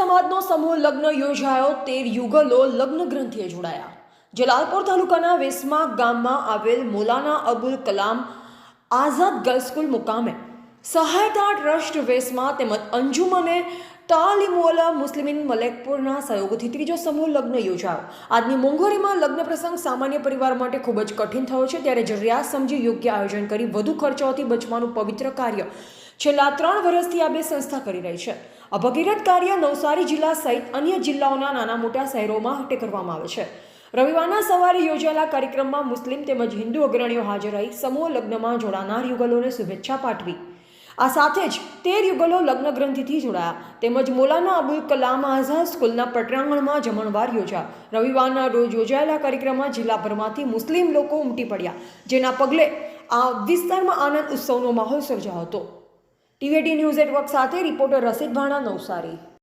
સમાજનો સમૂહ લગ્ન યોજાયો 13 યુગલો લગ્ન ગ્રંથિએ જોડાયા। જલાલપોર તાલુકાના વેસમા ગામમાં આવેલ મૌલાના અબુલ કલામ આઝાદ ગર્લ્સ સ્કૂલ મુકામે સહાયતા ટ્રસ્ટ વેસમા તેમજ અંજુમને તાલીમુલ મુસ્લિમીન મલેકપુરના સહયોગથી ત્રીજો સમૂહ લગ્ન યોજાયો। આજની મોંઘવારીમાં લગ્ન પ્રસંગ સામાન્ય પરિવાર માટે ખૂબ જ કઠિન થયો છે, ત્યારે જરૂરિયાત સમજી યોગ્ય આયોજન કરી વધુ ખર્ચાઓથી બચવાનું પવિત્ર કાર્ય છેલ્લા 3 વર્ષથી આ બે સંસ્થા કરી રહી છે। આ ભગીરથ કાર્ય નવસારી જિલ્લા સહિત અન્ય જિલ્લાઓના નાના મોટા શહેરોમાં હટે કરવામાં આવે છે। રવિવારના સવારે યોજાયેલા કાર્યક્રમમાં મુસ્લિમ તેમજ હિન્દુ અગ્રણીઓ હાજર રહી સમૂહ લગ્નમાં જોડાનાર યુગલોને શુભેચ્છા પાઠવી। આ સાથે જ 13 યુગલો લગ્ન ગ્રંથિથી જોડાયા તેમજ મૌલાના અબુલ કલામ આઝાદ સ્કૂલના પટાંગણમાં જમણવાર યોજાયા। રવિવારના રોજ યોજાયેલા કાર્યક્રમમાં જિલ્લાભરમાંથી મુસ્લિમ લોકો ઉમટી પડ્યા, જેના પગલે આ વિસ્તારમાં આનંદ ઉત્સવનો માહોલ સર્જાયો હતો। ટીવીટી ન્યૂઝ નેટવર્ક સાથે રિપોર્ટર રસીદ ભાણા, નવસારી।